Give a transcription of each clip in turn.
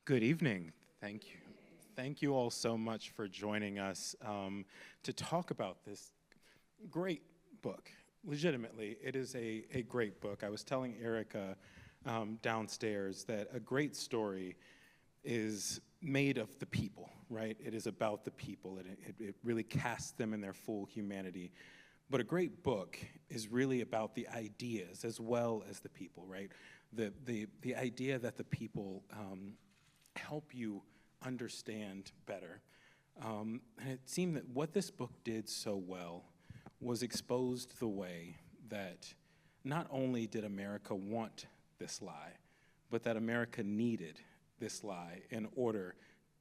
Good evening. Thank you. Thank you all so much for joining us to talk about this great book. Legitimately, it is a great book. I was telling Erica downstairs that a great story is made of the people, right? It is about the people. It really casts them in their full humanity. But a great book is really about the ideas as well as the people, right? The idea that the people help you understand better. And it seemed that what this book did so well was exposed the way that not only did America want this lie, but that America needed this lie in order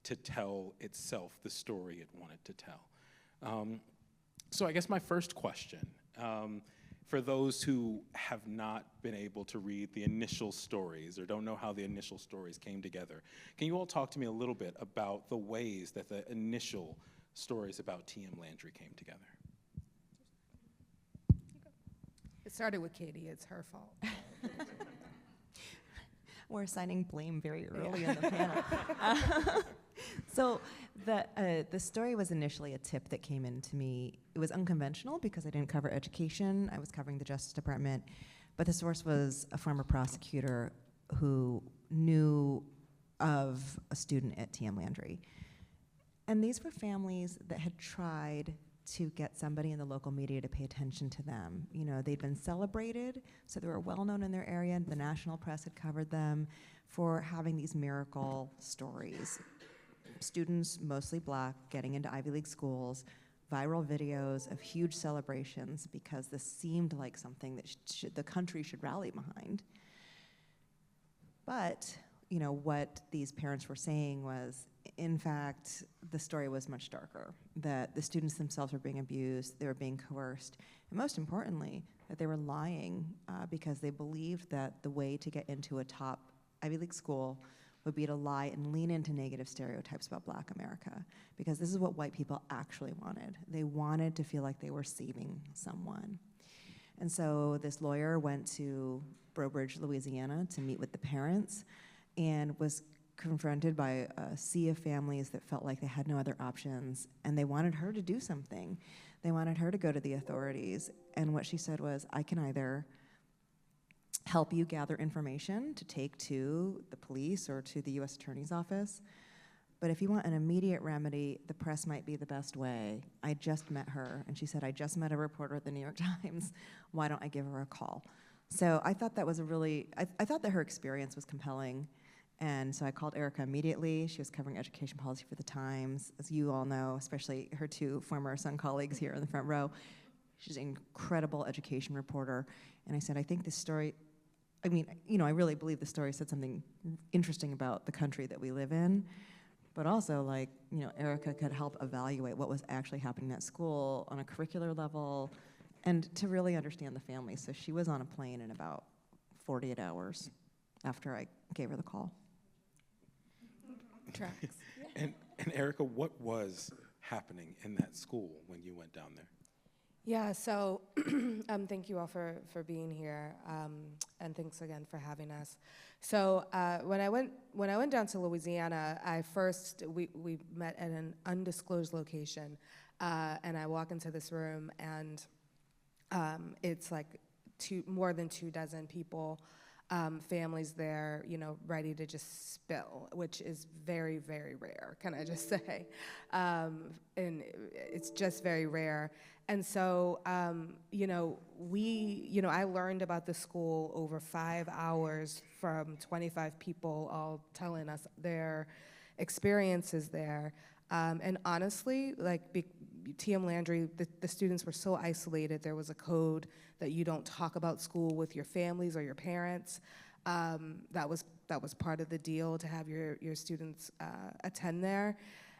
to tell itself the story it wanted to tell. So I guess my first question, for those who have not been able to read the initial stories or don't know how the initial stories came together, can you all talk to me a little bit about the ways that the initial stories about T.M. Landry came together? It started with Katie. It's her fault. We're assigning blame very early in the panel. So the story was initially a tip that came into me. It was unconventional because I didn't cover education. I was covering the Justice Department. But the source was a former prosecutor who knew of a student at TM Landry. And these were families that had tried to get somebody in the local media to pay attention to them. You know, they'd been celebrated, so they were well known in their area, and the national press had covered them for having these miracle stories. Students, mostly black, getting into Ivy League schools, viral videos of huge celebrations because this seemed like something that the country should rally behind. But, you know, what these parents were saying was, in fact, the story was much darker, that the students themselves were being abused, they were being coerced, and most importantly, that they were lying because they believed that the way to get into a top Ivy League school would be to lie and lean into negative stereotypes about Black America, because this is what white people actually wanted. They wanted to feel like they were saving someone. And so this lawyer went to Breaux Bridge, Louisiana to meet with the parents and was confronted by a sea of families that felt like they had no other options, and they wanted her to do something. They wanted her to go to the authorities, and what she said was, I can either help you gather information to take to the police or to the US Attorney's Office, but if you want an immediate remedy, the press might be the best way. I just met her, and she said, I just met a reporter at the New York Times. Why don't I give her a call? So I thought that was I thought that her experience was compelling. And so I called Erica immediately. She was covering education policy for the Times. As you all know, especially her two former Sun colleagues here in the front row, she's an incredible education reporter. And I said, I think this story, I mean, you know, I really believe the story said something interesting about the country that we live in, but also, like, you know, Erica could help evaluate what was actually happening at school on a curricular level and to really understand the family. So she was on a plane in about 48 hours after I gave her the call. Tracks. And Erica, what was happening in that school when you went down there? Yeah, so thank you all for being here, and thanks again for having us. So when I went down to Louisiana, we met at an undisclosed location, and I walk into this room, and it's like more than 24 people. Families there, you know, ready to just spill, which is very, very rare, can I just say? And it's just very rare. And so, you know, I learned about the school over 5 hours from 25 people all telling us their experiences there. And honestly, like TM Landry, the students were so isolated. There was a code that you don't talk about school with your families or your parents. That was part of the deal to have your students attend there.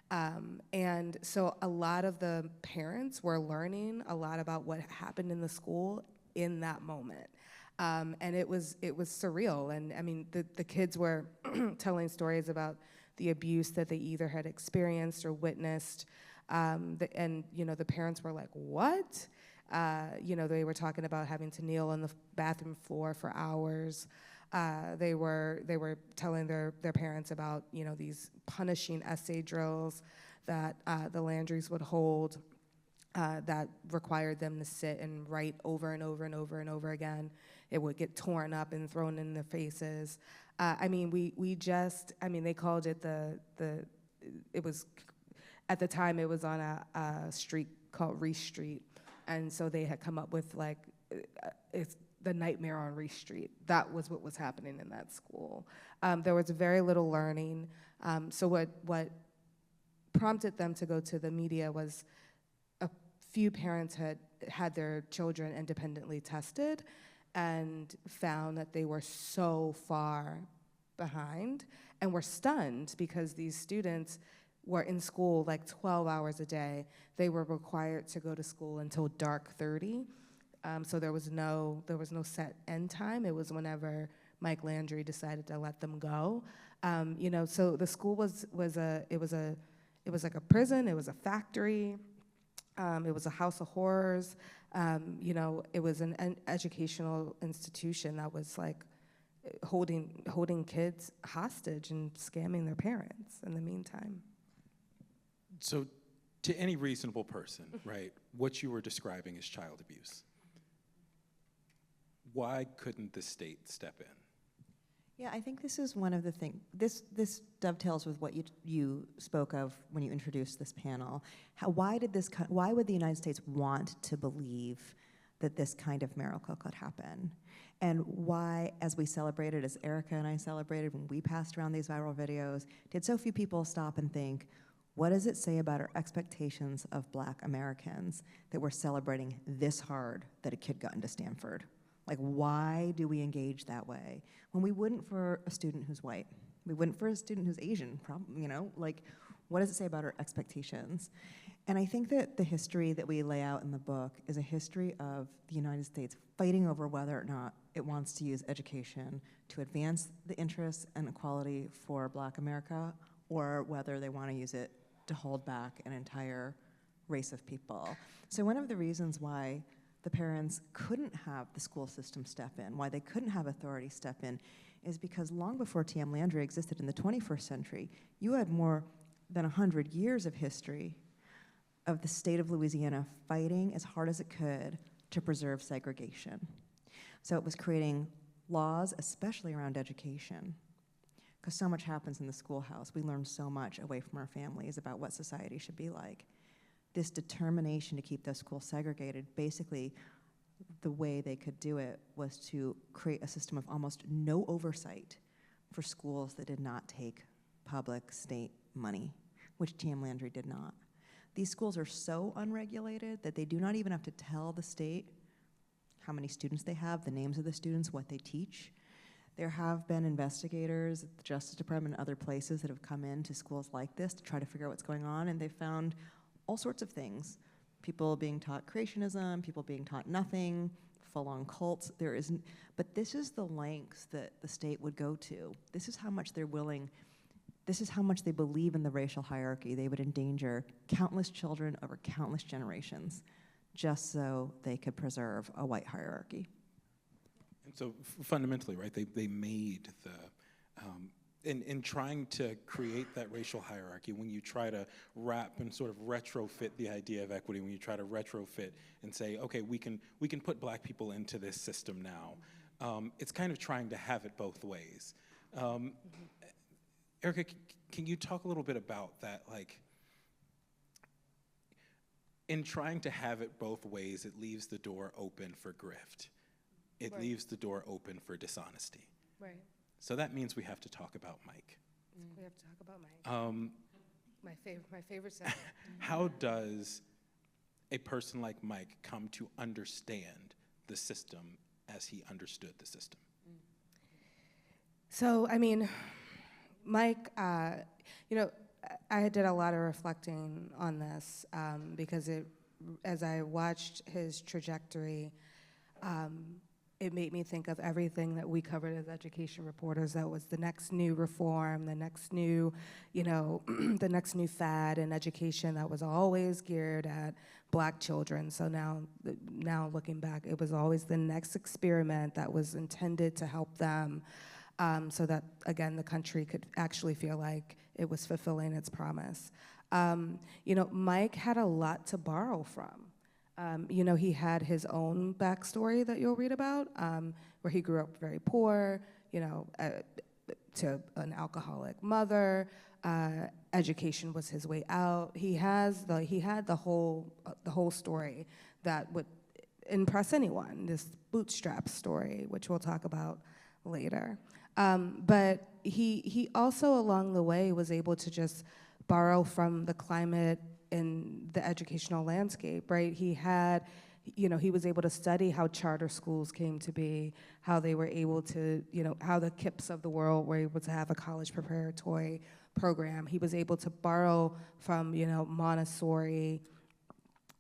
And so a lot of the parents were learning a lot about what happened in the school in that moment. And it was surreal. And I mean, the kids were telling stories about the abuse that they either had experienced or witnessed. And you know, the parents were like, what? You know, they were talking about having to kneel on the bathroom floor for hours. They were telling their parents about, you know, these punishing essay drills that the Landrys would hold that required them to sit and write over and over and over and over again. It would get torn up and thrown in their faces. I mean, they called it it was, at the time it was on a street called Reese Street. And so they had come up with like, it's the nightmare on Reese Street. That was what was happening in that school. There was very little learning. So what prompted them to go to the media was a few parents had their children independently tested and found that they were so far behind and were stunned because these students were in school like 12 hours a day. They were required to go to school until dark 30. So there was no set end time. It was whenever Mike Landry decided to let them go. You know, so the school was like a prison. It was a factory. It was a house of horrors. You know, it was an educational institution that was like holding kids hostage and scamming their parents in the meantime. So to any reasonable person, right, what you were describing is child abuse. Why couldn't the state step in? Yeah, I think this is one of the things, this dovetails with what you spoke of when you introduced this panel. Why would the United States want to believe that this kind of miracle could happen? And why, as we celebrated, as Erica and I celebrated when we passed around these viral videos, did so few people stop and think, what does it say about our expectations of Black Americans that we're celebrating this hard that a kid got into Stanford? Like, why do we engage that way when we wouldn't for a student who's white? We wouldn't for a student who's Asian, you know? Like, what does it say about our expectations? And I think that the history that we lay out in the book is a history of the United States fighting over whether or not it wants to use education to advance the interests and equality for Black America, or whether they want to use it to hold back an entire race of people. So one of the reasons why the parents couldn't have the school system step in, why they couldn't have authority step in, is because long before T.M. Landry existed in the 21st century, you had more than 100 years of history of the state of Louisiana fighting as hard as it could to preserve segregation. So it was creating laws, especially around education, because so much happens in the schoolhouse. We learn so much away from our families about what society should be like. This determination to keep those schools segregated, basically the way they could do it was to create a system of almost no oversight for schools that did not take public state money, which T.M. Landry did not. These schools are so unregulated that they do not even have to tell the state how many students they have, the names of the students, what they teach. There have been investigators at the Justice Department and other places that have come into schools like this to try to figure out what's going on, and they've found all sorts of things. People being taught creationism, people being taught nothing, full-on cults. But this is the lengths that the state would go to. This is how much they're willing, this is how much they believe in the racial hierarchy. They would endanger countless children over countless generations just so they could preserve a white hierarchy. And so fundamentally, right, they made in trying to create that racial hierarchy, when you try to wrap and sort of retrofit the idea of equity, when you try to retrofit and say, okay, we can put Black people into this system now, it's kind of trying to have it both ways. Erica, can you talk a little bit about that? Like, in trying to have it both ways, it leaves the door open for grift. It Right. leaves the door open for dishonesty. Right. So that means we have to talk about Mike. We have to talk about Mike. My favorite subject. How does a person like Mike come to understand the system as he understood the system? So, I mean, Mike, you know, I did a lot of reflecting on this because as I watched his trajectory, it made me think of everything that we covered as education reporters. That was the next new reform, the next new, the next new fad in education that was always geared at Black children. So now looking back, it was always the next experiment that was intended to help them, so that, again, the country could actually feel like it was fulfilling its promise. Mike had a lot to borrow from. He had his own backstory that you'll read about, where he grew up very poor, to an alcoholic mother. Education was his way out. He had the whole story that would impress anyone. This bootstrap story, which we'll talk about later. But he also, along the way, was able to just borrow from the climate in the educational landscape, right? He was able to study how charter schools came to be, how they were able to, how the KIPPs of the world were able to have a college preparatory program. He was able to borrow from, Montessori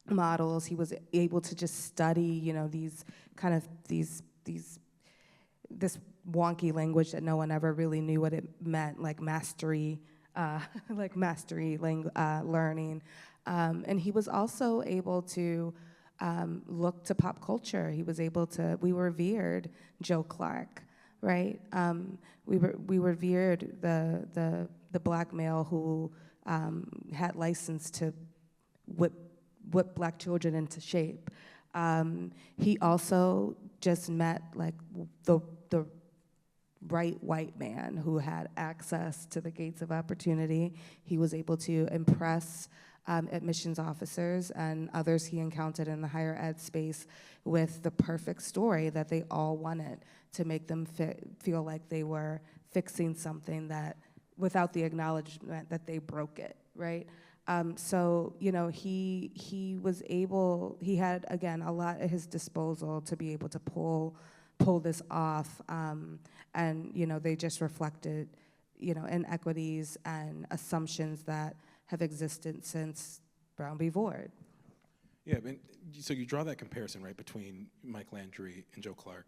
models. He was able to just study, this wonky language that no one ever really knew what it meant, like mastery, learning. And he was also able to look to pop culture. We revered Joe Clark, right? We revered the Black male who had license to whip Black children into shape. He also just met like the right white man who had access to the gates of opportunity. He was able to impress admissions officers and others he encountered in the higher ed space with the perfect story that they all wanted, to make them feel like they were fixing something that, without the acknowledgement that they broke it, right? He was able, he had, again, a lot at his disposal to be able to pull this off, and they just reflected inequities and assumptions that have existed since Brown v. Board. Yeah, so you draw that comparison, right, between Mike Landry and Joe Clark.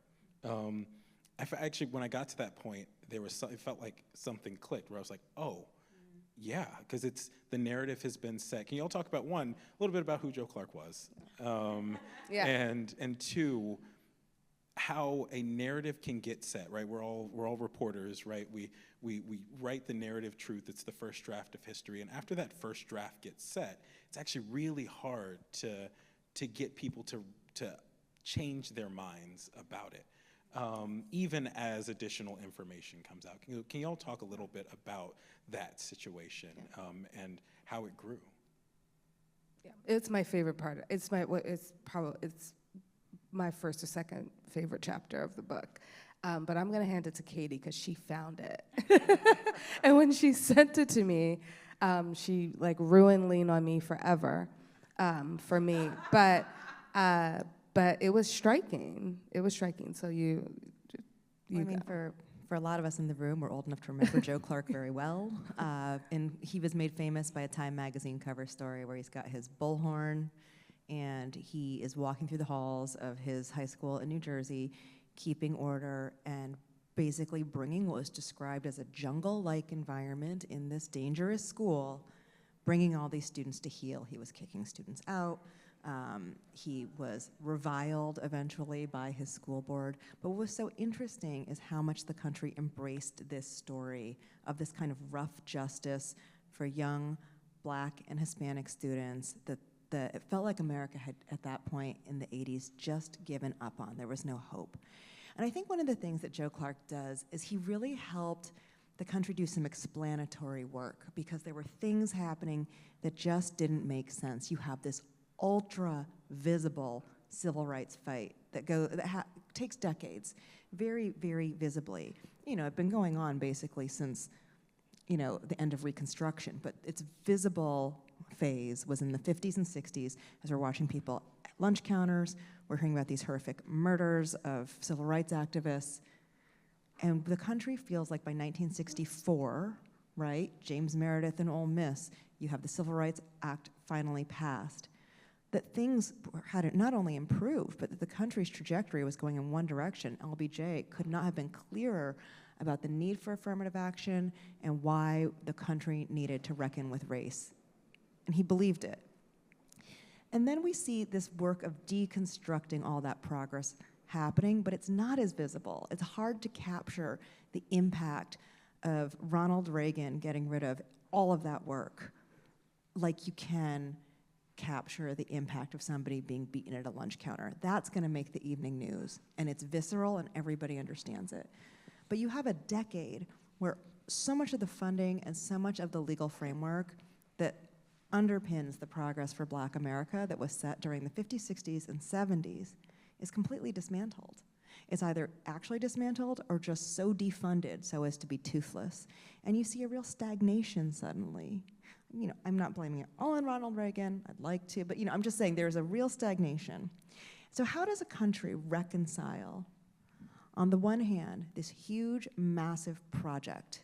Actually, when I got to that point, it felt like something clicked, where I was like, oh, yeah, because the narrative has been set. Can you all talk about, one, a little bit about who Joe Clark was, Yeah. and two, how a narrative can get set, right? We're all reporters, right? We write the narrative truth. It's the first draft of history, and after that first draft gets set, it's actually really hard to get people to change their minds about it, even as additional information comes out. Can you all talk a little bit about that situation, and how it grew? Yeah, it's my favorite part. It's my first or second favorite chapter of the book. But I'm gonna hand it to Katie because she found it. And when she sent it to me, she ruined Lean on Me forever for me. But it was striking. It was striking. So for a lot of us in the room, we're old enough to remember Joe Clark very well. And he was made famous by a Time magazine cover story where he's got his bullhorn, and he is walking through the halls of his high school in New Jersey, keeping order and basically bringing what was described as a jungle-like environment in this dangerous school, bringing all these students to heel. He was kicking students out. He was reviled eventually by his school board. But what was so interesting is how much the country embraced this story of this kind of rough justice for young Black and Hispanic students that it felt like America had, at that point in the 80s, just given up on. There was no hope. And I think one of the things that Joe Clark does is he really helped the country do some explanatory work, because there were things happening that just didn't make sense. You have this ultra visible civil rights fight that takes decades, very, very visibly. It's been going on basically since the end of Reconstruction, but its visible phase was in the 50s and 60s, as we're watching people at lunch counters, we're hearing about these horrific murders of civil rights activists, and the country feels like by 1964, right, James Meredith and Ole Miss, you have the Civil Rights Act finally passed. that things had not only improved, but that the country's trajectory was going in one direction. LBJ could not have been clearer about the need for affirmative action and why the country needed to reckon with race. And he believed it. And then we see this work of deconstructing all that progress happening, but it's not as visible. It's hard to capture the impact of Ronald Reagan getting rid of all of that work like you can capture the impact of somebody being beaten at a lunch counter. That's going to make the evening news, and it's visceral and everybody understands it. But you have a decade where so much of the funding and so much of the legal framework that underpins the progress for Black America that was set during the 50s, 60s, and 70s is completely dismantled. It's either actually dismantled or just so defunded so as to be toothless. And you see a real stagnation suddenly. You know, I'm not blaming it all on Ronald Reagan, I'd like to, but I'm just saying there's a real stagnation. So how does a country reconcile, on the one hand, this huge, massive project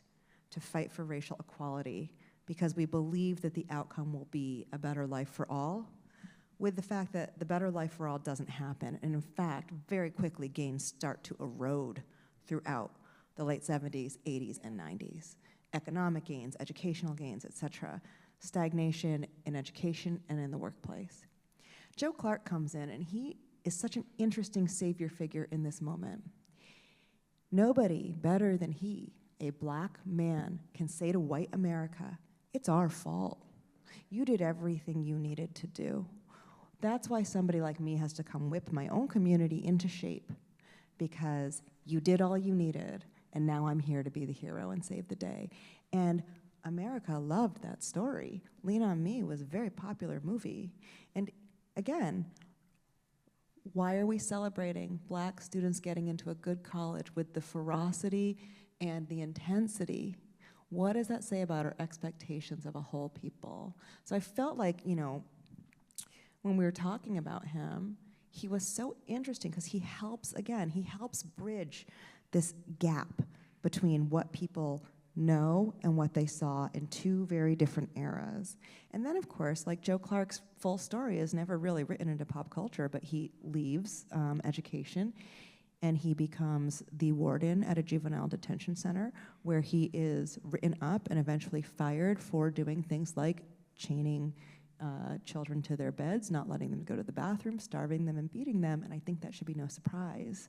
to fight for racial equality because we believe that the outcome will be a better life for all, with the fact that the better life for all doesn't happen, and in fact, very quickly gains start to erode throughout the late 70s, 80s, and 90s. Economic gains, educational gains, et cetera. Stagnation in education and in the workplace. Joe Clark comes in, and he is such an interesting savior figure in this moment. Nobody better than he, a Black man, can say to white America, it's our fault. You did everything you needed to do. That's why somebody like me has to come whip my own community into shape, because you did all you needed, and now I'm here to be the hero and save the day. And America loved that story. Lean on Me was a very popular movie. And again, why are we celebrating Black students getting into a good college with the ferocity and the intensity? What does that say about our expectations of a whole people? So I felt like, when we were talking about him, he was so interesting because he helps bridge this gap between what people know and what they saw in two very different eras. And then, of course, like Joe Clark's full story is never really written into pop culture, but he leaves education and he becomes the warden at a juvenile detention center where he is written up and eventually fired for doing things like chaining children to their beds, not letting them go to the bathroom, starving them and beating them, and I think that should be no surprise.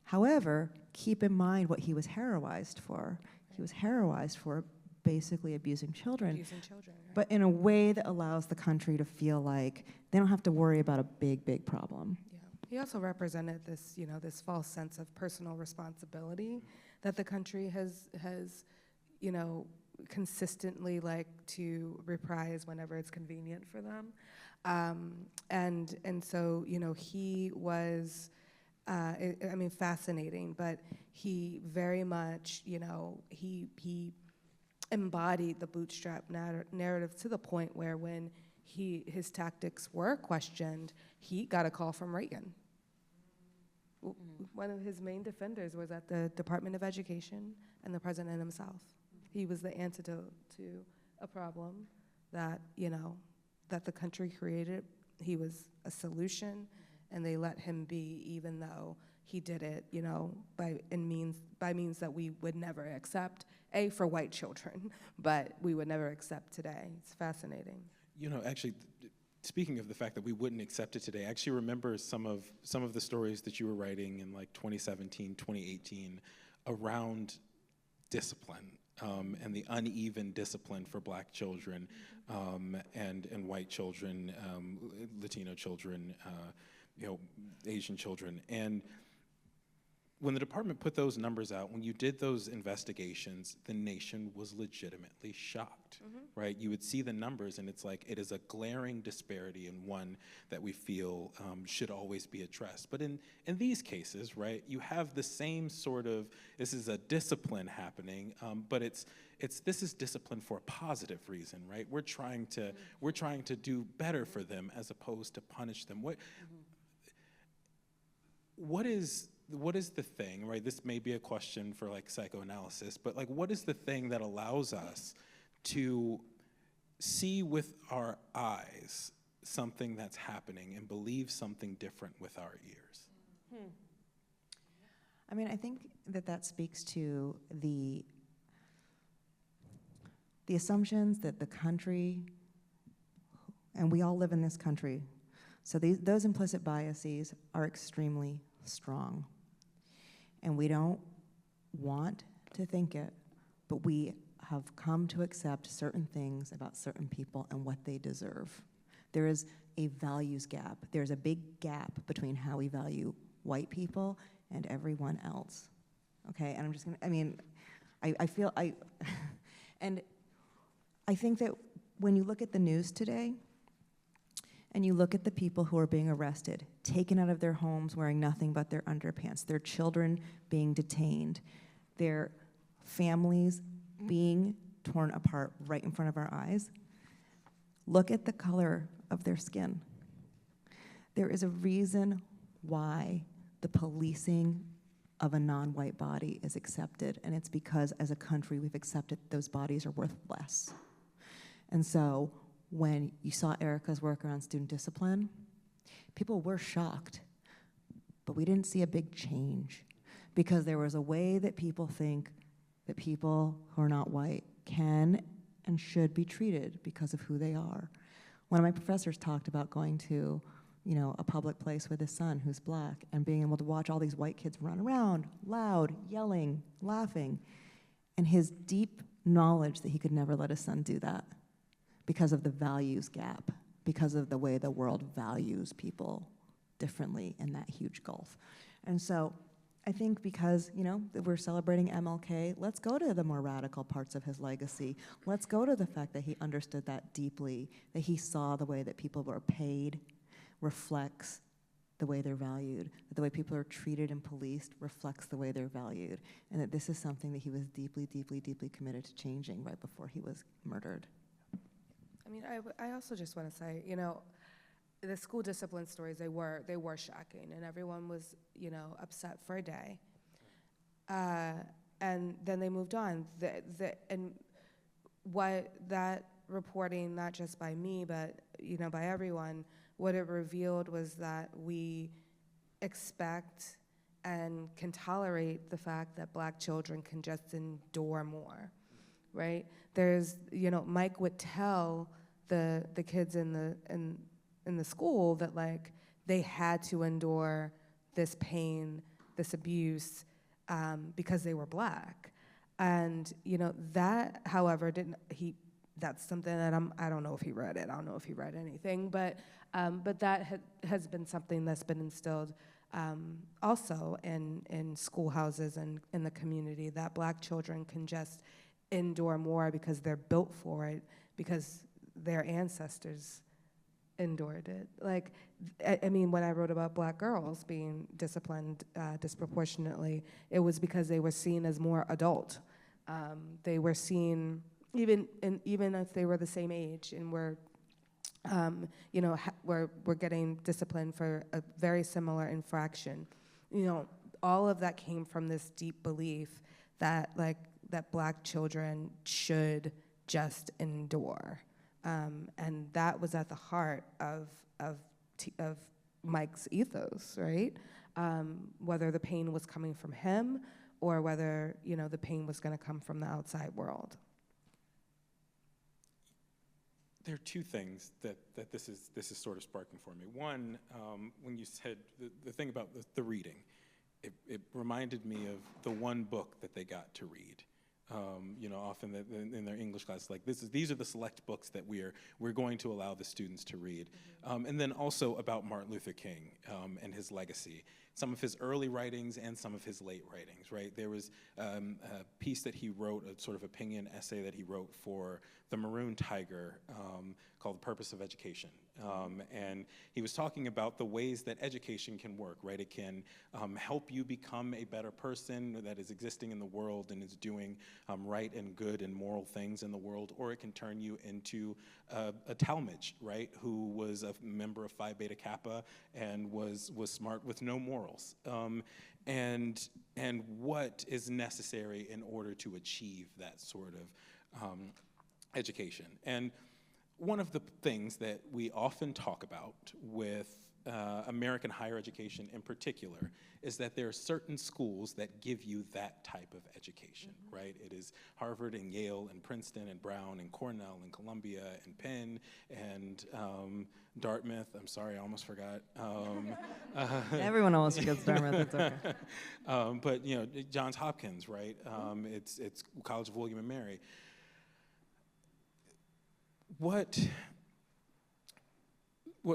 However, keep in mind what he was heroized for. He was heroized for basically abusing children, Right. but in a way that allows the country to feel like they don't have to worry about a big, big problem. Yeah. He also represented this, this false sense of personal responsibility that the country has, consistently like to reprise whenever it's convenient for them. And so, he was, fascinating, but he very much, he embodied the bootstrap narrative to the point where when his tactics were questioned, he got a call from Reagan. One of his main defenders was at the Department of Education and the president himself. He was the antidote to a problem that, that the country created. He was a solution, and they let him be, even though he did it, by means that we would never accept, for white children, but we would never accept today. It's fascinating. Actually, speaking of the fact that we wouldn't accept it today, I actually remember some of the stories that you were writing in like 2017, 2018 around discipline. And the uneven discipline for Black children and white children, Latino children, Asian children. And when the department put those numbers out, when you did those investigations, the nation was legitimately shocked, right? You would see the numbers, and it's like it is a glaring disparity, and one that we feel should always be addressed. But in these cases, right, you have the same sort of, this is a discipline happening, but this is discipline for a positive reason, right? We're trying to do better for them as opposed to punish them. What is the thing, right? This may be a question for like psychoanalysis, but like what is the thing that allows us to see with our eyes something that's happening and believe something different with our ears. I mean, I think that speaks to the assumptions that the country, and we all live in this country, so those implicit biases are extremely strong. And we don't want to think it, but we have come to accept certain things about certain people and what they deserve. There is a values gap. There's a big gap between how we value white people and everyone else. Okay, and I'm just gonna, I mean, I feel, and I think that when you look at the news today, and you look at the people who are being arrested, taken out of their homes wearing nothing but their underpants, their children being detained, their families being torn apart right in front of our eyes, look at the color of their skin. There is a reason why the policing of a non-white body is accepted, and it's because as a country we've accepted those bodies are worth less. And so when you saw Erica's work around student discipline, people were shocked, but we didn't see a big change because there was a way that people think that people who are not white can and should be treated because of who they are. One of my professors talked about going to, you know, a public place with his son who's black and being able to watch all these white kids run around, loud, yelling, laughing, and his deep knowledge that he could never let his son do that because of the values gap, because of the way the world values people differently in that huge gulf. And so I think because, you know, that we're celebrating MLK, let's go to the more radical parts of his legacy. Let's go to the fact that he understood that deeply, that he saw the way that people were paid reflects the way they're valued, that the way people are treated and policed reflects the way they're valued, and that this is something that he was deeply, deeply, deeply committed to changing right before he was murdered. I mean, I also just want to say, you know, the school discipline stories, they were shocking, and everyone was, you know, upset for a day. And then they moved on. And what that reporting, not just by me, but, you know, by everyone, what it revealed was that we expect and can tolerate the fact that black children can just endure more, right? There's, you know, Mike would tell the kids in the school that, like, they had to endure this pain, this abuse, because they were black. And, you know, that, however, that's something that I don't know if he read it. I don't know if he read anything, but that has been something that's been instilled also in schoolhouses and in the community, that black children can just endure more because they're built for it, because their ancestors endured it. Like, I mean, when I wrote about black girls being disciplined disproportionately, it was because they were seen as more adult. They were seen, even if they were the same age and were, you know, we're getting disciplined for a very similar infraction. You know, all of that came from this deep belief that, like, that black children should just endure. And that was at the heart of Mike's ethos, right? Whether the pain was coming from him or whether, you know, the pain was going to come from the outside world. There are two things that this is sort of sparking for me. One, when you said the thing about the reading, it reminded me of the one book that they got to read. You know, often in their English class, like, these are the select books that we're going to allow the students to read. And then also about Martin Luther King and his legacy. Some of his early writings and some of his late writings, right? There was a piece that he wrote, a sort of opinion essay that he wrote for the Maroon Tiger called The Purpose of Education. And he was talking about the ways that education can work, right? It can help you become a better person that is existing in the world and is doing right and good and moral things in the world, or it can turn you into a Talmage, right? Who was a member of Phi Beta Kappa and was smart with no morals. And what is necessary in order to achieve that sort of education. And one of the things that we often talk about with American higher education in particular is that there are certain schools that give you that type of education, right? It is Harvard and Yale and Princeton and Brown and Cornell and Columbia and Penn and Dartmouth. I'm sorry, I almost forgot. Everyone almost forgets Dartmouth. It's okay. But you know, Johns Hopkins, right? It's College of William and Mary. What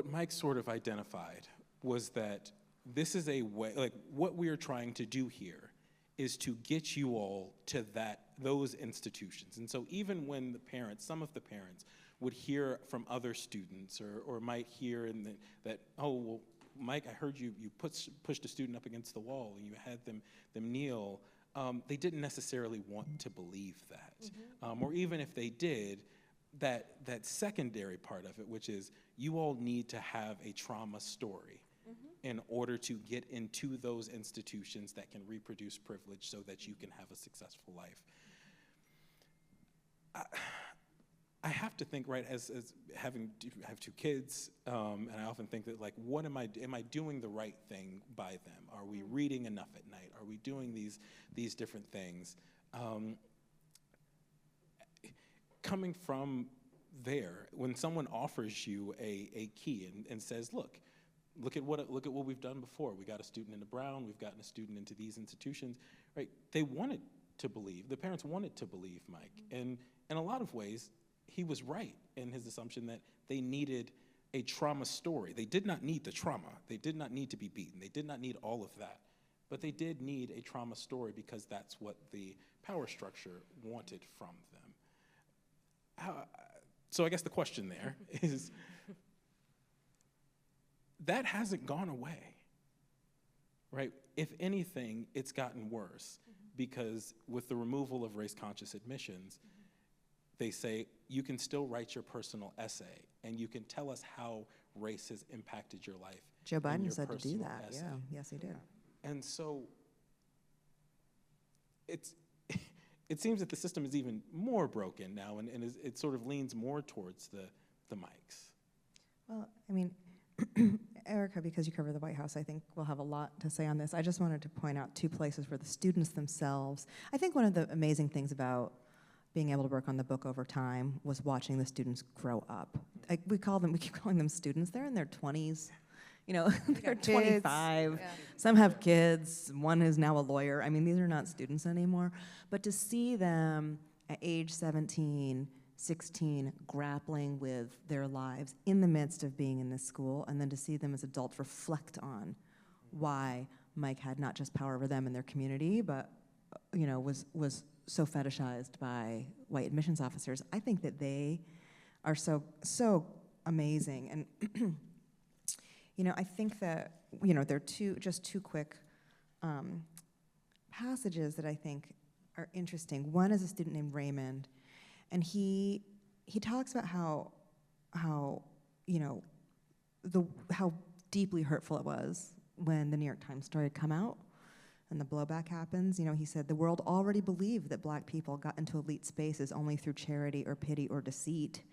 Mike sort of identified was that this is a way, like what we are trying to do here is to get you all to those institutions. And so even when the parents, some of the parents would hear from other students or might hear that, oh, well, Mike, I heard you pushed a student up against the wall and you had them kneel, they didn't necessarily want to believe that. Or even if they did, that secondary part of it, which is you all need to have a trauma story in order to get into those institutions that can reproduce privilege so that you can have a successful life. I have to think, right, as I have two kids, and I often think that, like, what am I doing the right thing by them? Are we reading enough at night? Are we doing these different things? Coming from there, when someone offers you a key and says, look at what we've done before. We got a student into Brown, we've gotten a student into these institutions, right? They wanted to believe, the parents wanted to believe Mike. And in a lot of ways, he was right in his assumption that they needed a trauma story. They did not need the trauma. They did not need to be beaten. They did not need all of that. But they did need a trauma story because that's what the power structure wanted from them. So I guess the question there is, that hasn't gone away, right? If anything, it's gotten worse because with the removal of race-conscious admissions, they say you can still write your personal essay and you can tell us how race has impacted your life. Joe Biden said to do that, essay. yeah, yes he did. And so it seems that the system is even more broken now and it sort of leans more towards the Mikes. Well, I mean, Erica, because you cover the White House, I think we'll have a lot to say on this. I just wanted to point out two places where the students themselves, I think one of the amazing things about being able to work on the book over time was watching the students grow up. Like we keep calling them students. They're in their 20s. You know, they're 25. Yeah. Some have kids. One is now a lawyer. I mean, these are not students anymore. But to see them at age 17, 16, grappling with their lives in the midst of being in this school, and then to see them as adults reflect on why Mike had not just power over them and their community, but you know, was so fetishized by white admissions officers. I think that they are so amazing. And you know, I think that, you know, there are two quick passages that I think are interesting. One is a student named Raymond, and he talks about how you know, how deeply hurtful it was when the New York Times story had come out and the blowback happens. You know, he said, the world already believed that black people got into elite spaces only through charity or pity or deceit,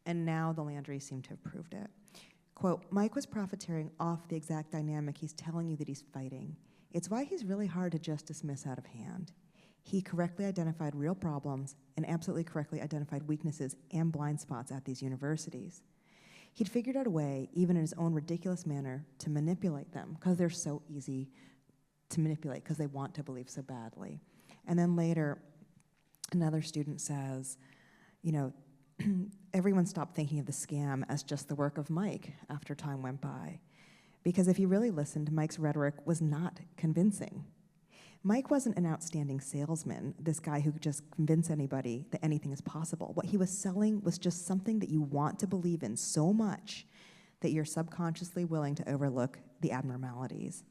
and now the Landrys seem to have proved it. Quote, Mike was profiteering off the exact dynamic he's telling you that he's fighting. It's why he's really hard to just dismiss out of hand. He correctly identified real problems and absolutely correctly identified weaknesses and blind spots at these universities. He'd figured out a way, even in his own ridiculous manner, to manipulate them, because they're so easy to manipulate, because they want to believe so badly. And then later, another student says, you know, everyone stopped thinking of the scam as just the work of Mike after time went by. Because if you really listened, Mike's rhetoric was not convincing. Mike wasn't an outstanding salesman, this guy who could just convince anybody that anything is possible. What he was selling was just something that you want to believe in so much that you're subconsciously willing to overlook the abnormalities.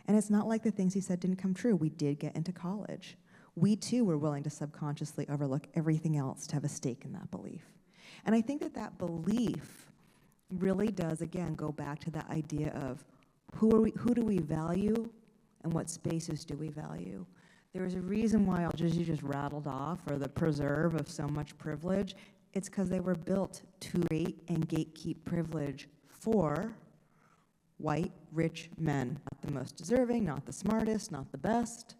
And it's not like the things he said didn't come true. We did get into college. We too were willing to subconsciously overlook everything else to have a stake in that belief. And I think that that belief really does, again, go back to that idea of who do we value and what spaces do we value. There's a reason why you just rattled off, or the preserve of so much privilege, It's because they were built to create and gatekeep privilege for white, rich men. Not the most deserving, not the smartest, not the best.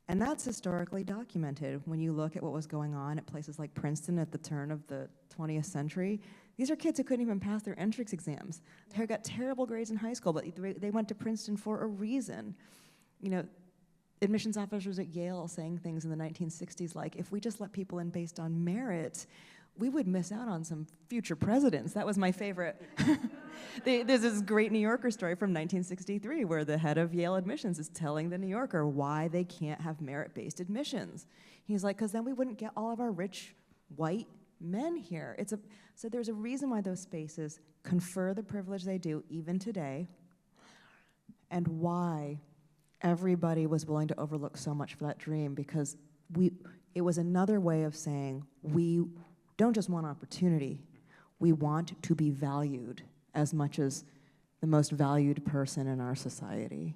And that's historically documented when you look at what was going on at places like Princeton at the turn of the 20th century. These are kids who couldn't even pass their entrance exams. They got terrible grades in high school, but they went to Princeton for a reason. You know, admissions officers at Yale saying things in the 1960s like, if we just let people in based on merit, we would miss out on some future presidents. That was my favorite. There's this great New Yorker story from 1963 where the head of Yale admissions is telling the New Yorker why they can't have merit-based admissions. He's like, because then we wouldn't get all of our rich white men here. So there's a reason why those spaces confer the privilege they do even today, and why everybody was willing to overlook so much for that dream, because it was another way of saying we don't just want opportunity, we want to be valued as much as the most valued person in our society.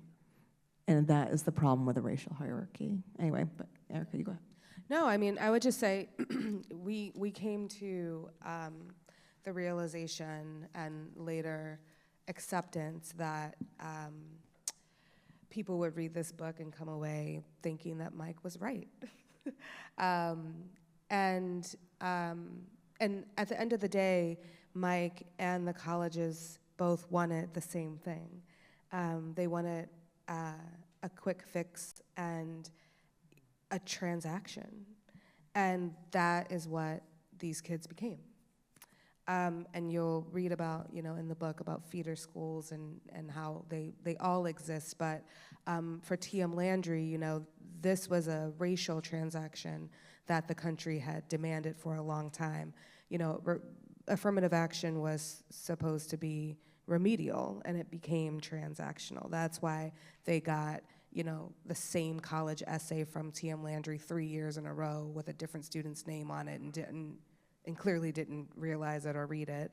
And that is the problem with the racial hierarchy. Anyway, but Erica, you go ahead. No, I mean, I would just say we came to the realization and later acceptance that people would read this book and come away thinking that Mike was right. And at the end of the day, Mike and the colleges both wanted the same thing. They wanted a quick fix and a transaction. And that is what these kids became. And you'll read about, in the book about feeder schools and how they all exist. But for T.M. Landry, this was a racial transaction that the country had demanded for a long time. Affirmative action was supposed to be remedial, and it became transactional. That's why they got, the same college essay from T.M. Landry 3 years in a row with a different student's name on it and clearly didn't realize it or read it.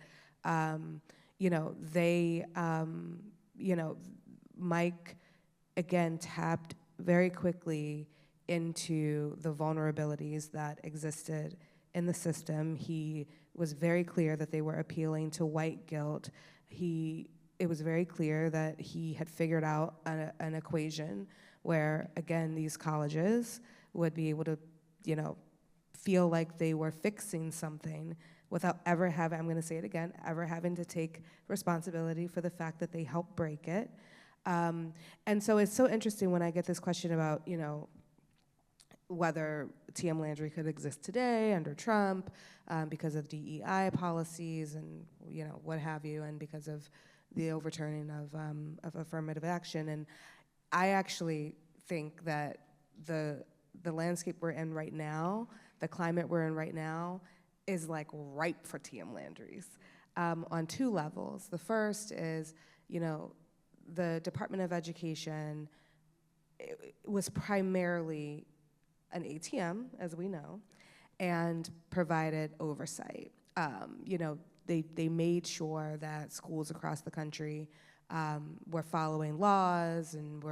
Mike, again, tapped very quickly into the vulnerabilities that existed in the system. He was very clear that they were appealing to white guilt. It was very clear that he had figured out an equation where, again, these colleges would be able to, feel like they were fixing something without ever having, I'm gonna say it again, ever having to take responsibility for the fact that they helped break it. And so it's so interesting when I get this question about, whether T.M. Landry could exist today under Trump because of DEI policies and what have you, and because of the overturning of affirmative action. And I actually think that the landscape we're in right now, the climate we're in right now, is like ripe for T.M. Landry's on two levels. The first is, the Department of Education was primarily an ATM, as we know, and provided oversight. They made sure that schools across the country were following laws and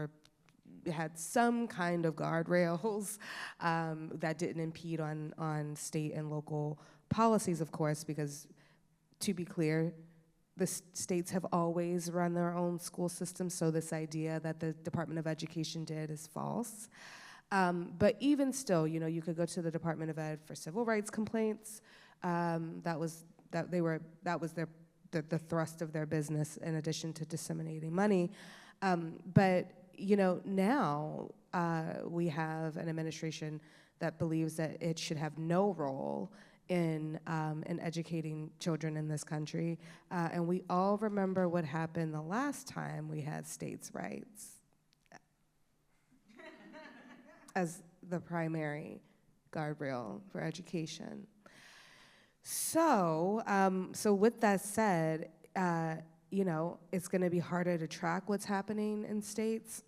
had some kind of guardrails that didn't impede on state and local policies, of course, because, to be clear, the states have always run their own school systems, so this idea that the Department of Education did is false. But even still, you could go to the Department of Ed for civil rights complaints. That was the thrust of their business, in addition to disseminating money. But now we have an administration that believes that it should have no role in educating children in this country. And we all remember what happened the last time we had states' rights as the primary guardrail for education. So with that said, it's going to be harder to track what's happening in states.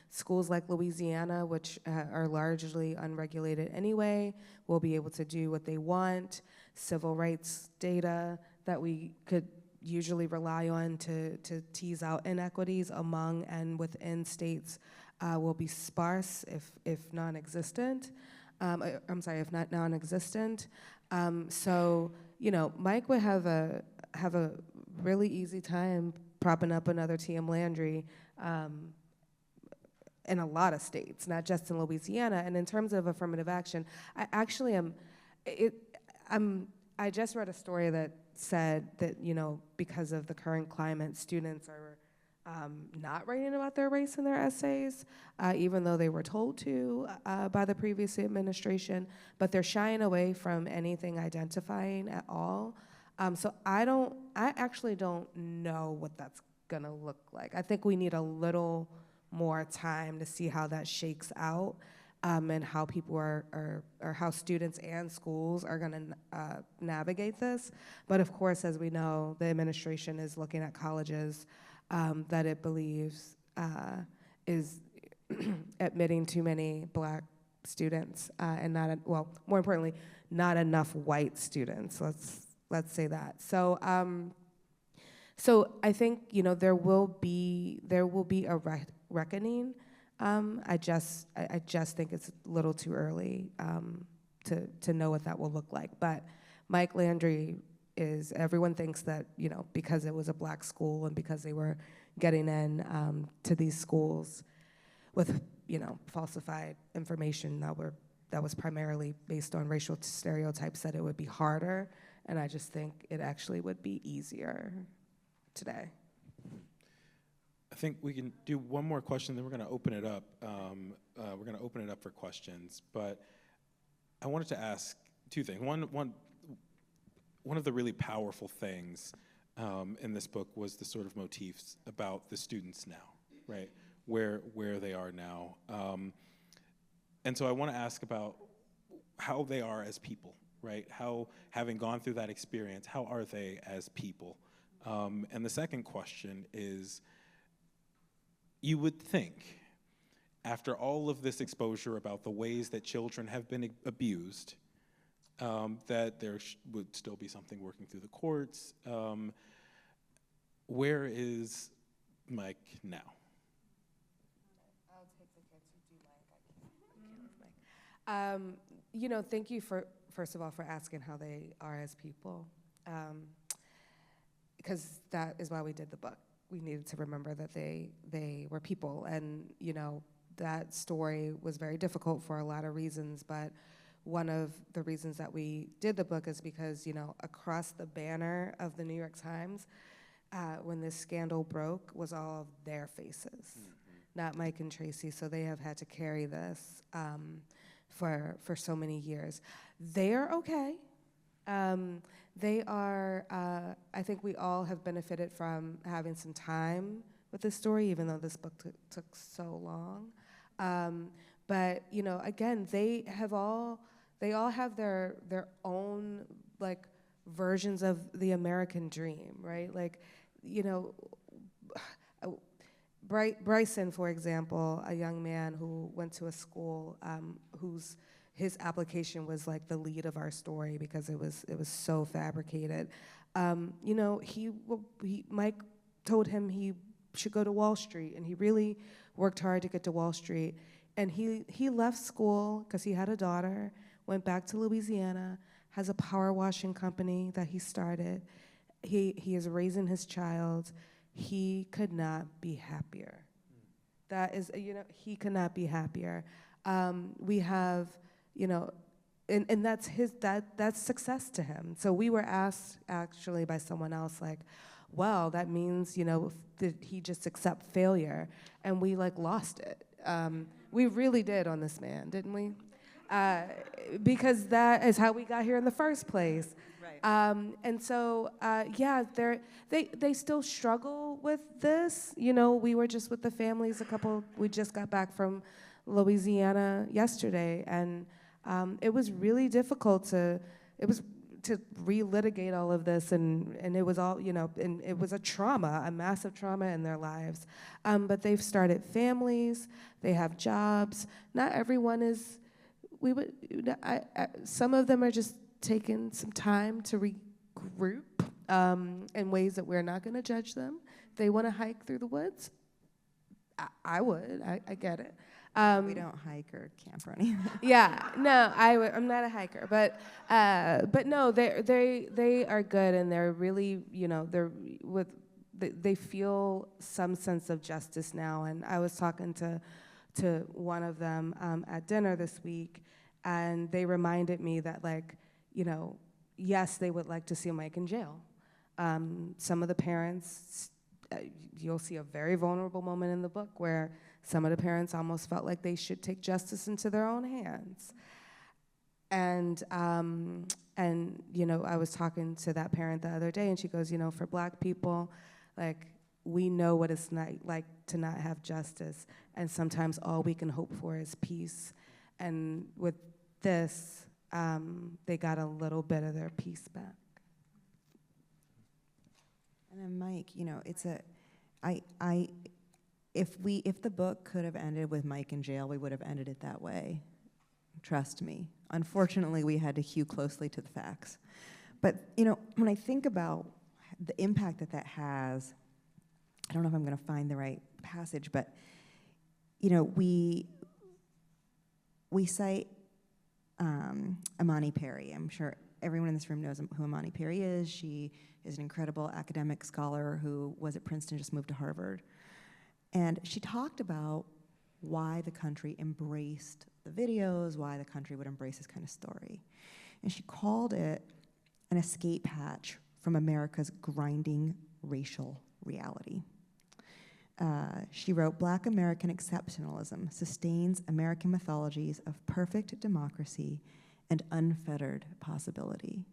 Schools like Louisiana, which are largely unregulated anyway, will be able to do what they want. Civil rights data that we could usually rely on to tease out inequities among and within states will be sparse, if non-existent. I'm sorry, if not non-existent. So, Mike would have a really easy time propping up another TM Landry in a lot of states, not just in Louisiana. And in terms of affirmative action, I actually I just read a story that said that, because of the current climate, students are not writing about their race in their essays, even though they were told to by the previous administration, but they're shying away from anything identifying at all. So I actually don't know what that's gonna look like. I think we need a little more time to see how that shakes out, and how people or how students and schools are gonna navigate this. But of course, as we know, the administration is looking at colleges that it believes is admitting too many Black students, and more importantly, not enough white students. Let's say that. So I think there will be a reckoning. I just think it's a little too early to know what that will look like. But Mike Landry everyone thinks that, because it was a Black school and because they were getting in to these schools with, falsified information that was primarily based on racial stereotypes, that it would be harder. And I just think it actually would be easier today. I think we can do one more question, then we're going to open it up. We're going to open it up for questions. But I wanted to ask two things. One of the really powerful things in this book was the sort of motifs about the students now, right? Where they are now. And so I want to ask about how they are as people, right? How, having gone through that experience, how are they as people? And the second question is, you would think, after all of this exposure about the ways that children have been abused, that there would still be something working through the courts. Where is Mike now? I'll take the kids who do Mike. Thank you first of all, for asking how they are as people, because that is why we did the book. We needed to remember that they were people, and that story was very difficult for a lot of reasons, but one of the reasons that we did the book is because, across the banner of the New York Times, when this scandal broke, was all of their faces, not Mike and Tracy. So they have had to carry this for so many years. They are okay. They are, I think we all have benefited from having some time with this story, even though this book took so long. But, again, they all have their own versions of the American dream, right? Bryson, for example, a young man who went to a school his application was the lead of our story because it was so fabricated. Mike told him he should go to Wall Street, and he really worked hard to get to Wall Street. And he left school because he had a daughter, went back to Louisiana, has a power washing company that he started. He is raising his child. He could not be happier. That is, he could not be happier. We have, and that's success to him. So we were asked actually by someone else, well, that means, did he just accept failure? And we lost it. We really did on this man, didn't we? Because that is how we got here in the first place. Right. And so, they still struggle with this. We were just with the families we just got back from Louisiana yesterday, and it was really difficult to relitigate all of this, and it was all, and it was a massive trauma in their lives. But they've started families, they have jobs. Not everyone is, some of them are just taking some time to regroup in ways that we're not gonna judge them. If they wanna hike through the woods, I would, I get it. We don't hike or camp or anything. Yeah, no, I'm not a hiker, but no, they are good, and they're really, they feel some sense of justice now. And I was talking to one of them at dinner this week, and they reminded me that, like, yes, they would like to see Mike in jail. Some of the parents, you'll see a very vulnerable moment in the book where some of the parents almost felt like they should take justice into their own hands. And I was talking to that parent the other day, and she goes, for Black people, like, we know what it's like to not have justice, and sometimes all we can hope for is peace. And with this, they got a little bit of their peace back. And then Mike, if the book could have ended with Mike in jail, we would have ended it that way. Trust me. Unfortunately, we had to hew closely to the facts. But, when I think about the impact that has, I don't know if I'm going to find the right passage, but, we cite Imani Perry. I'm sure everyone in this room knows who Imani Perry is. She is an incredible academic scholar who was at Princeton, just moved to Harvard. And she talked about why the country embraced the videos, why the country would embrace this kind of story. And she called it an escape hatch from America's grinding racial reality. She wrote, Black American exceptionalism sustains American mythologies of perfect democracy and unfettered possibility.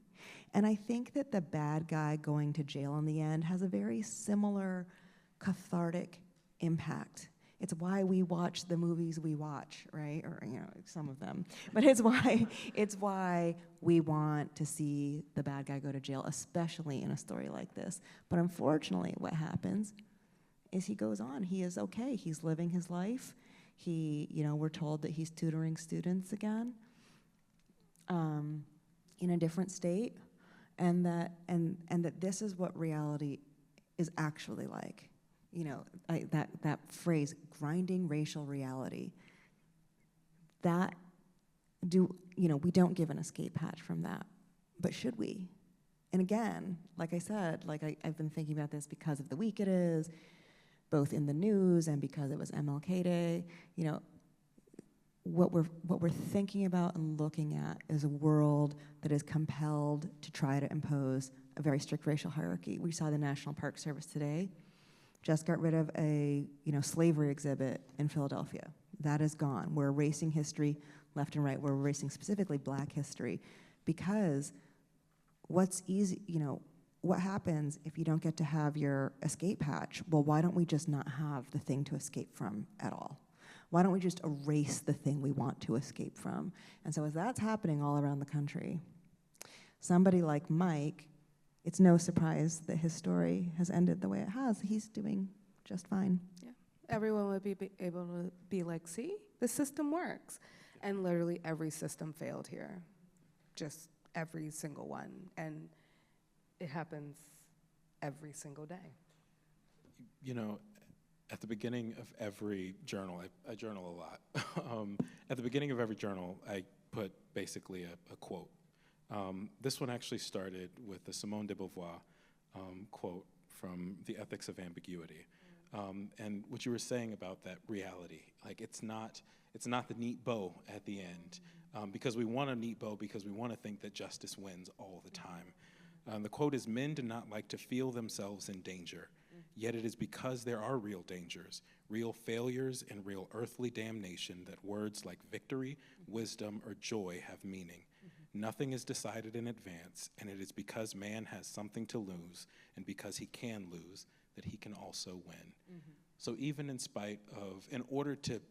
And I think that the bad guy going to jail in the end has a very similar cathartic impact. It's why we watch the movies we watch, right? Or some of them. But it's why we want to see the bad guy go to jail, especially in a story like this. But unfortunately, what happens is he goes on. He is okay. He's living his life. We're told that he's tutoring students again in a different state, and that this is what reality is actually like. That phrase, grinding racial reality, we don't give an escape hatch from that, but should we? And again, like I said, I've been thinking about this because of the week it is, both in the news and because it was MLK Day. What we're thinking about and looking at is a world that is compelled to try to impose a very strict racial hierarchy. We saw the National Park Service today just got rid of a slavery exhibit in Philadelphia. That is gone. We're erasing history left and right. We're erasing specifically Black history because what happens if you don't get to have your escape hatch? Well, why don't we just not have the thing to escape from at all? Why don't we just erase the thing we want to escape from? And so as that's happening all around the country, somebody like Mike, it's no surprise that his story has ended the way it has. He's doing just fine. Yeah, everyone would be able to be like, see, the system works. And literally every system failed here, just every single one. And it happens every single day. At the beginning of every journal, I journal a lot. At the beginning of every journal, I put basically a quote. This one actually started with the Simone de Beauvoir quote from The Ethics of Ambiguity. And what you were saying about that reality, like it's not the neat bow at the end, because we want a neat bow because we want to think that justice wins all the time. The quote is, "Men do not like to feel themselves in danger, yet it is because there are real dangers, real failures, and real earthly damnation that words like victory, wisdom, or joy have meaning. Nothing is decided in advance, and it is because man has something to lose, and because he can lose, that he can also win." So even in order to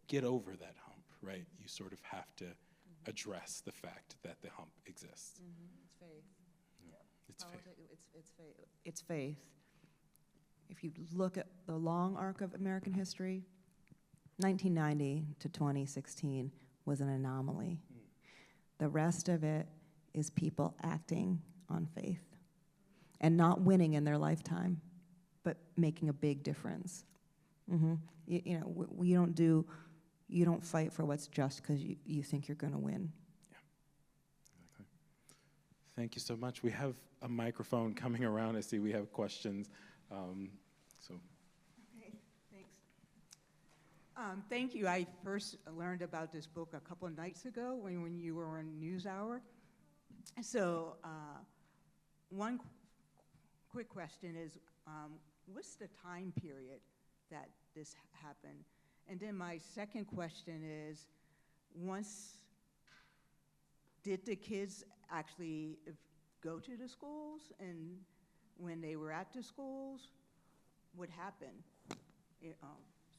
get over that hump, right, you sort of have to address the fact that the hump exists. It's faith. Yeah. It's faith. It's faith. It's faith. If you look at the long arc of American history, 1990 to 2016 was an anomaly. The rest of it is people acting on faith and not winning in their lifetime, but making a big difference. We don't do, you don't fight for what's just because you think you're going to win. Exactly. Thank you so much. We have a microphone coming around. I see we have questions. So. Okay, thanks. Thank you. I first learned about this book a couple of nights ago when you were on NewsHour. So one quick question is, what's the time period that this happened? And then my second question is, did the kids actually go to the schools? And when they were at the schools, what happened?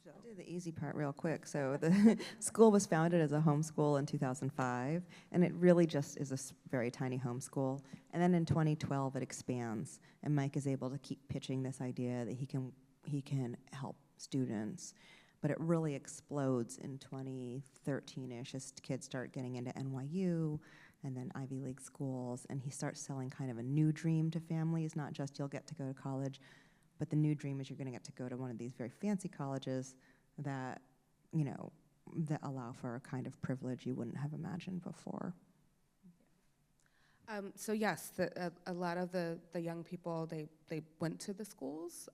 So. I'll do the easy part real quick. So the school was founded as a homeschool in 2005, and it really just is a very tiny homeschool. And then in 2012, it expands, and Mike is able to keep pitching this idea that he can help students. But it really explodes in 2013-ish as kids start getting into NYU and then Ivy League schools, and he starts selling kind of a new dream to families, not just you'll get to go to college, but the new dream is you're going to get to go to one of these very fancy colleges that, that allow for a kind of privilege you wouldn't have imagined before. So yes, a lot of the young people, they went to the schools.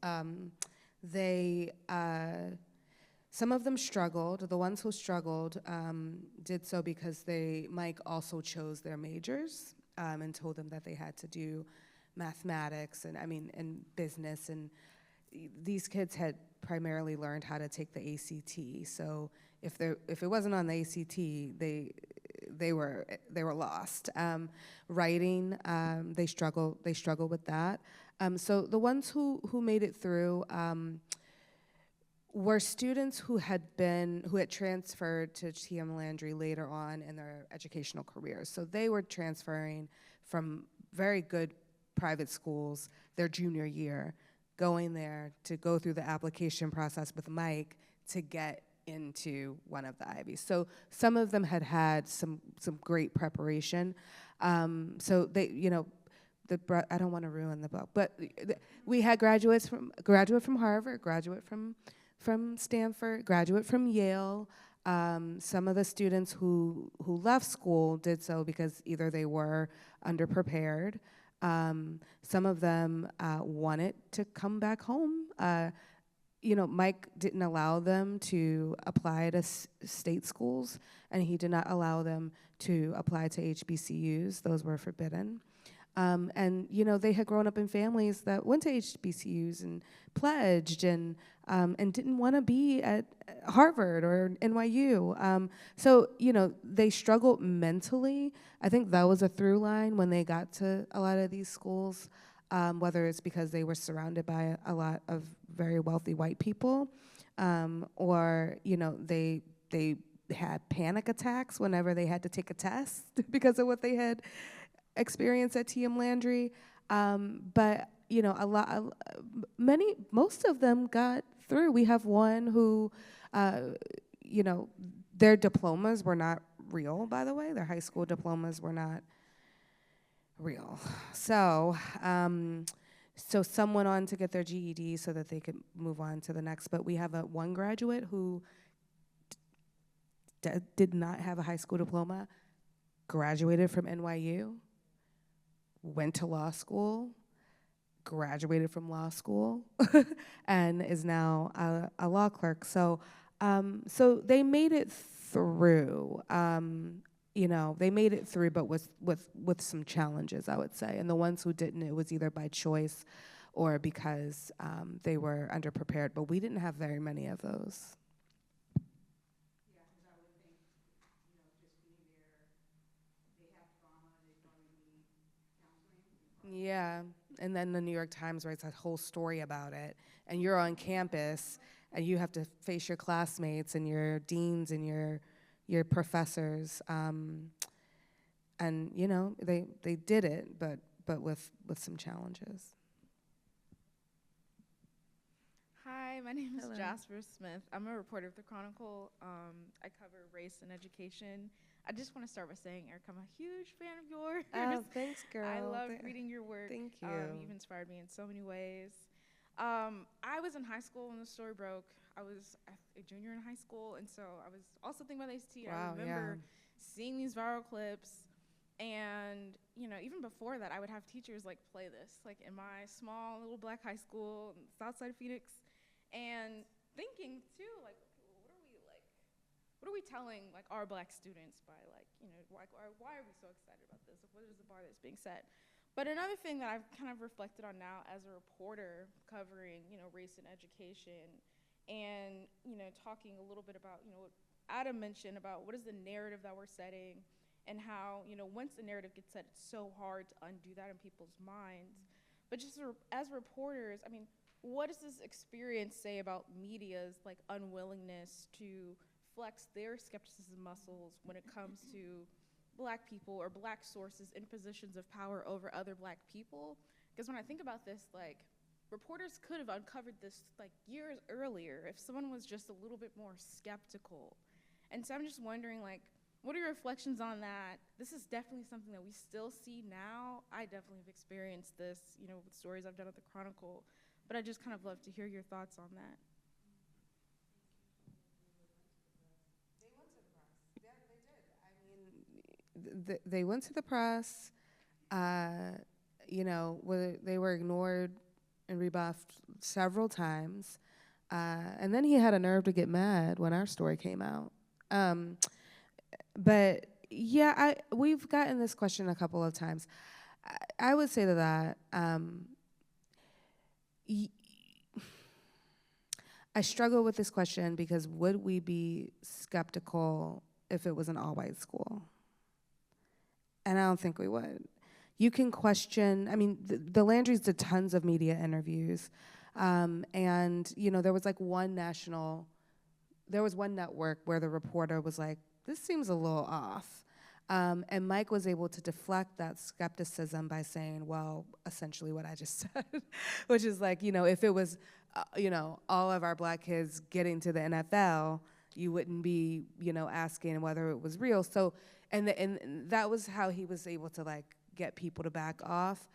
Some of them struggled. The ones who struggled did so because Mike also chose their majors and told them that they had to do mathematics and business, and these kids had primarily learned how to take the ACT. So if it wasn't on the ACT, they were lost. Writing, they struggle with that. So the ones who made it through were students who had transferred to TM Landry later on in their educational careers. So they were transferring from very good private schools their junior year, going there to go through the application process with Mike to get into one of the Ivies. So some of them had some great preparation. So they, I don't want to ruin the book, but we had graduate from Harvard, graduate from Stanford, graduate from Yale. Some of the students who left school did so because either they were underprepared. Some of them wanted to come back home. Mike didn't allow them to apply to state schools, and he did not allow them to apply to HBCUs. Those were forbidden. And they had grown up in families that went to HBCUs and pledged and didn't want to be at Harvard or NYU. So they struggled mentally. I think that was a through line when they got to a lot of these schools, whether it's because they were surrounded by a lot of very wealthy white people, or they had panic attacks whenever they had to take a test because of what they had experience at TM Landry, but most of them got through. We have one who, their diplomas were not real, by the way. Their high school diplomas were not real. So some went on to get their GED so that they could move on to the next. But we have one graduate who did not have a high school diploma, graduated from NYU, went to law school, graduated from law school, and is now a law clerk. So they made it through. They made it through, but with some challenges, I would say. And the ones who didn't, it was either by choice or because they were underprepared. But we didn't have very many of those. Yeah, and then the New York Times writes a whole story about it, and you're on campus, and you have to face your classmates and your deans and your professors, and they did it, but with some challenges. Hi, my name is Hello. Jasper Smith. I'm a reporter with the Chronicle. I cover race and education. I just want to start by saying, Erica, I'm a huge fan of yours. Oh, thanks, girl. I love reading your work. Thank you. You've inspired me in so many ways. I was in high school when the story broke. I was a junior in high school, and so I was also thinking about ACT. Wow, I remember seeing these viral clips, and even before that, I would have teachers like play this, like in my small little black high school, south side of Phoenix, and thinking too, like, what are we telling like our black students by why are we so excited about this? Like, what is the bar that's being set? But another thing that I've kind of reflected on now as a reporter covering, race and education, and, talking a little bit about, what Adam mentioned about what is the narrative that we're setting, and how, once the narrative gets set, it's so hard to undo that in people's minds. But just as reporters, I mean, what does this experience say about media's like unwillingness to flex their skepticism muscles when it comes to Black people or Black sources in positions of power over other Black people? Because when I think about this, like, reporters could have uncovered this like years earlier if someone was just a little bit more skeptical. And so I'm just wondering, like, what are your reflections on that? This is definitely something that we still see now. I definitely have experienced this, with stories I've done at the Chronicle, but I just kind of love to hear your thoughts on that. They went to the press, they were ignored and rebuffed several times. And then he had a nerve to get mad when our story came out. But yeah, we've gotten this question a couple of times. I would say to that, I struggle with this question because would we be skeptical if it was an all-white school? And I don't think we would. You can question, the Landrys did tons of media interviews. And, there was like one network where the reporter was like, this seems a little off. And Mike was able to deflect that skepticism by saying, well, essentially what I just said, which is like, if it was, all of our Black kids getting to the NFL, you wouldn't be, asking whether it was real. So, and that was how he was able to like get people to back off.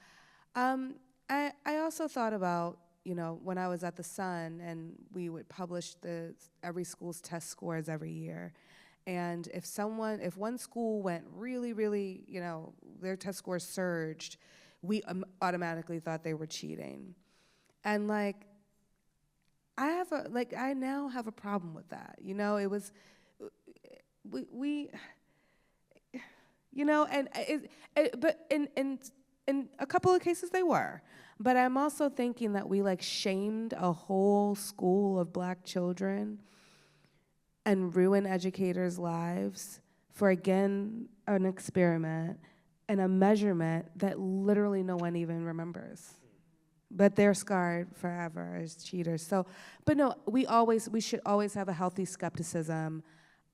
I also thought about, when I was at the Sun and we would publish every school's test scores every year. And if one school went really, really, their test scores surged, we automatically thought they were cheating. And like, I now have a problem with that. It was, but in a couple of cases they were. But I'm also thinking that we like shamed a whole school of Black children and ruined educators' lives for, again, an experiment and a measurement that literally no one even remembers. But they're scarred forever as cheaters. So, but no, we should always have a healthy skepticism.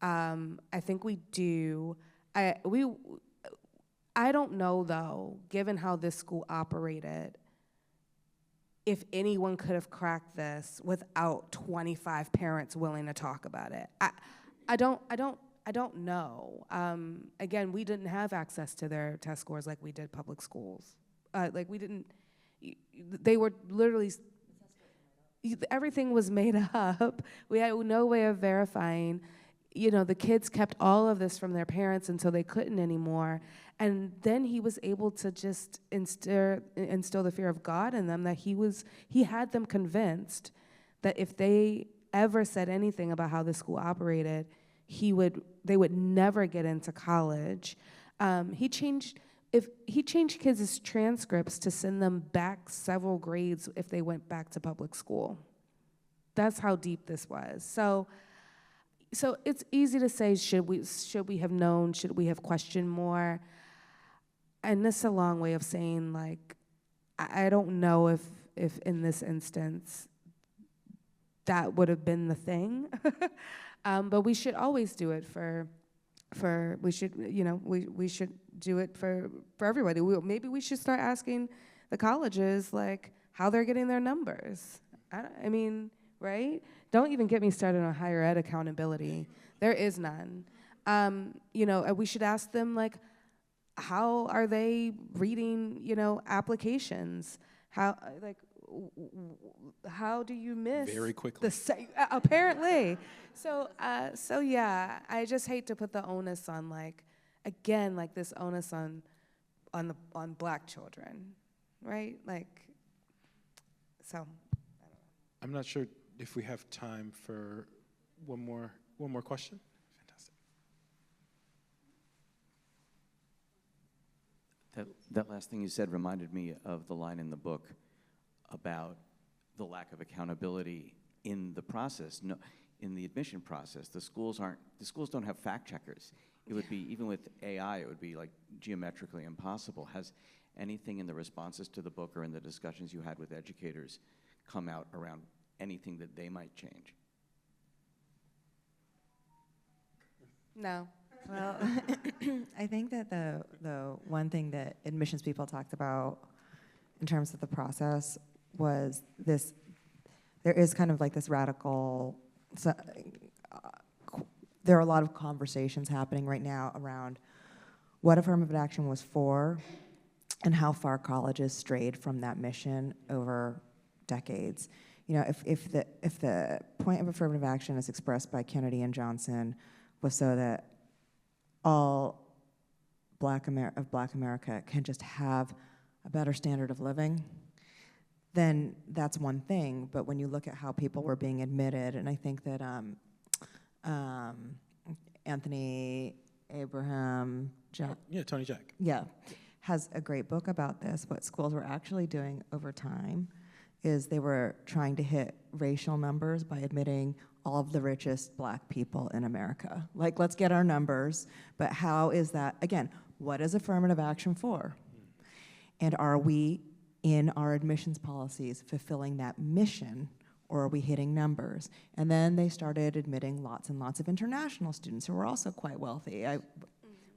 I think we do. I don't know, though, given how this school operated, if anyone could have cracked this without 25 parents willing to talk about it. I don't know. Again, we didn't have access to their test scores like we did public schools. They were literally, everything was made up. We had no way of verifying. The kids kept all of this from their parents until they couldn't anymore. And then he was able to just instill the fear of God in them, that he had them convinced that if they ever said anything about how the school operated, they would never get into college. He changed kids' transcripts to send them back several grades if they went back to public school. That's how deep this was. So it's easy to say, should we have known? Should we have questioned more? And this is a long way of saying, like, I don't know if in this instance that would have been the thing. But we should always do it we should do it for everybody. Maybe we should start asking the colleges, like, how they're getting their numbers. Right? Don't even get me started on higher ed accountability. There is none. We should ask them, like, how are they reading, applications? how do you miss Very quickly. the apparently? So yeah, I just hate to put the onus on this onus on Black children, right? So. I'm not sure if we have time for one more question. Fantastic. That last thing you said reminded me of the line in the book about the lack of accountability in the process. No, in the admission process, the schools don't have fact checkers. It would be, even with AI, it would be like geometrically impossible. Has anything in the responses to the book or in the discussions you had with educators come out around anything that they might change? No. Well, I think that the one thing that admissions people talked about in terms of the process was this, there is kind of like this radical, there are a lot of conversations happening right now around what affirmative action was for and how far colleges strayed from that mission over decades. You know, if the point of affirmative action as expressed by Kennedy and Johnson was so that all Black America can just have a better standard of living, then that's one thing. But when you look at how people were being admitted, and I think that Anthony Abraham, Tony Jack. Yeah, has a great book about this. What schools were actually doing over time is they were trying to hit racial numbers by admitting all of the richest Black people in America. Like, let's get our numbers, but how is that, again, what is affirmative action for? And are we, in our admissions policies, fulfilling that mission, or are we hitting numbers? And then they started admitting lots and lots of international students who were also quite wealthy. I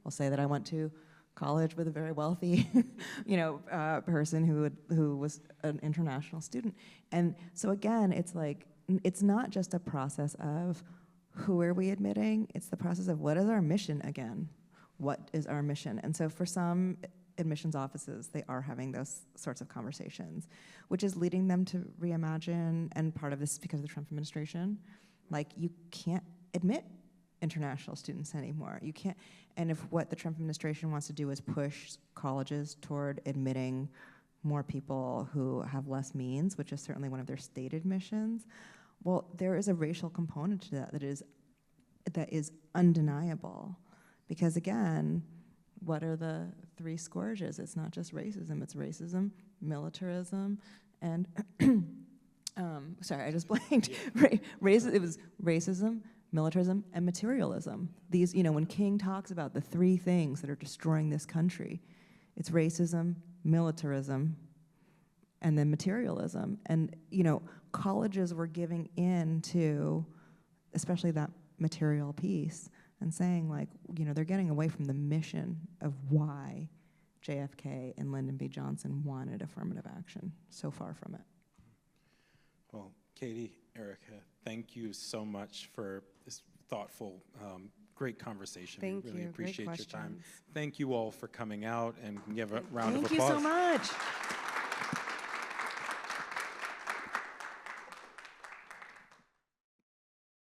will say that I went to college with a very wealthy, person who was an international student. And so again, it's like, it's not just a process of who are we admitting, it's the process of what is our mission again? What is our mission? And so for some admissions offices, they are having those sorts of conversations, which is leading them to reimagine, and part of this is because of the Trump administration, like, you can't admit international students anymore. You can't, and if what the Trump administration wants to do is push colleges toward admitting more people who have less means, which is certainly one of their stated missions, well, there is a racial component to that is undeniable. Because again, what are the three scourges? It's not just racism, it's racism, militarism, and sorry, I just blanked. It was racism, militarism, and materialism. These, when King talks about the three things that are destroying this country, it's racism, militarism, and then materialism. And, colleges were giving in to, especially that material piece, and saying, like, they're getting away from the mission of why JFK and Lyndon B. Johnson wanted affirmative action. So far from it. Well, Katie, Erica, thank you so much for this thoughtful, great conversation. Thank we really you. appreciate Great your time. questions. Thank you all for coming out, and give a round of Thank applause. you so much.